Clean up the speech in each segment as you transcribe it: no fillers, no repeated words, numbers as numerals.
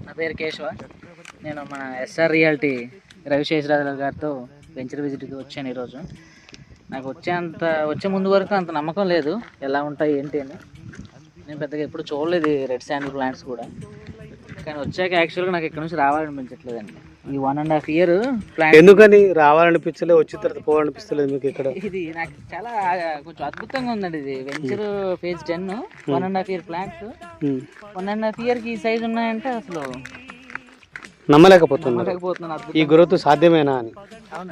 నా పేరు కేశవ. నేను మన ఎస్ఆర్ రియాలిటీ రవిశేషరాజు గారితో వెంచర్ విజిట్కి వచ్చాను ఈరోజు. నాకు వచ్చే ముందు వరకు అంత నమ్మకం లేదు ఎలా ఉంటాయి ఏంటి అని. నేను పెద్దగా ఎప్పుడు చూడలేదు రెడ్ శాండిల్ ప్లాంట్స్ కూడా, కానీ వచ్చాక యాక్చువల్గా నాకు ఇక్కడ నుంచి రావాలనిపించట్లేదండి. ఈ 1.5 year ప్లాంట్ ఎందుకని రావాలనిపించలేదు, వచ్చిన తర్వాత పోవాలనిపిస్తలేదు మీకు ఇక్కడ? ఇది నాకు చాలా కొంచెం అద్భుతంగా ఉందండి. ఇది వెంచర్ phase 10 1.5 year ప్లాంట్స్ 1.5 yearకి ఈ సైజ్ ఉన్నాయంటే అసలు నమ్మలేకపోతున్నాను. ఈ గ్రోత్ సాధ్యమేనా అని.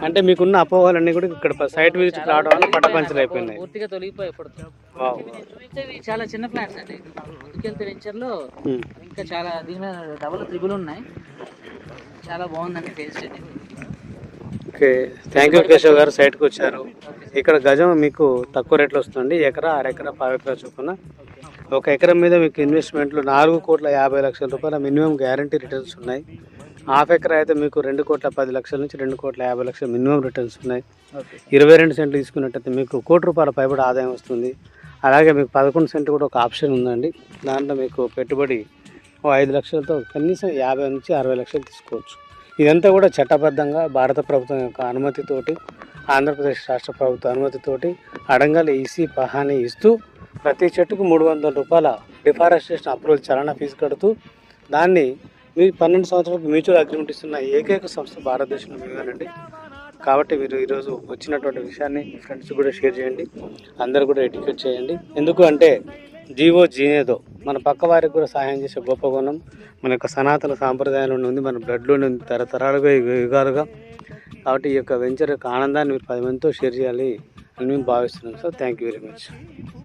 అంటే మీకున్న అపోహలన్నీ కూడా ఇక్కడ సైట్ విజిట్ రావడం వల్ల పట్టపంచలు అయిపోయినాయి, పూర్తిగా తొలగిపోయి. చూపించేవి చాలా చిన్న ప్లాంట్స్ అండి. ముందుకెళ్తే వెంచర్ లో ఇంకా చాలా దీని మీద డబుల్ త్రిబుల్ ఉన్నాయి. చాలా బాగుందండి phase 10. Okay, thank you Keshav గారు. సైట్కి వచ్చారు. ఇక్కడ గజం మీకు తక్కువ రేట్లో వస్తుంది. ఎకరా, అరెకరా, 10 ఎకరా చొప్పున. ఒక ఎకరం మీద మీకు ఇన్వెస్ట్మెంట్లు 4,50,00,000 రూపాయల మినిమం గ్యారంటీ రిటర్న్స్ ఉన్నాయి. హాఫ్ ఎకరా అయితే మీకు 2,10,00,000 నుంచి 2,50,00,000 మినిమం రిటర్న్స్ ఉన్నాయి. 22 సెంట్లు తీసుకున్నట్టయితే మీకు ₹1,00,00,000 పైబడి ఆదాయం వస్తుంది. అలాగే మీకు 11 సెంట్లు కూడా ఒక ఆప్షన్ ఉందండి. దాంట్లో మీకు పెట్టుబడి 5 లక్షలతో కనీసం 50 నుంచి 60 లక్షలు తీసుకోవచ్చు. ఇదంతా కూడా చట్టబద్ధంగా భారత ప్రభుత్వం యొక్క అనుమతితోటి, ఆంధ్రప్రదేశ్ రాష్ట్ర ప్రభుత్వ అనుమతితోటి అడంగల్ ఈసీ పహానీ ఇస్తూ ప్రతి చెట్టుకు ₹300 డిఫారెస్టేషన్ అప్రూవల్ చలనా ఫీజు కడుతూ దాన్ని మీ 12 సంవత్సరాలకు మ్యూచువల్ అగ్రిమెంట్ ఇస్తున్న ఏకైక సంస్థ భారతదేశంలో మేమేనండి. కాబట్టి మీరు ఈరోజు వచ్చినటువంటి విషయాన్ని మీ ఫ్రెండ్స్ కూడా షేర్ చేయండి, అందరూ కూడా ఎడ్యుకేట్ చేయండి. ఎందుకు అంటే జీవో జీనేదో మన పక్క వారికి కూడా సహాయం చేసే గొప్ప గుణం మన యొక్క సనాతన సాంప్రదాయంలోనే ఉంది, మన బ్లడ్లోనే ఉంది, తరతరాలుగా యుగాలుగా. కాబట్టి ఈ యొక్క వెంచర్ యొక్క ఆనందాన్ని మీరు 10 మందితో షేర్ చేయాలి అని మేము భావిస్తున్నాం. So thank you very much.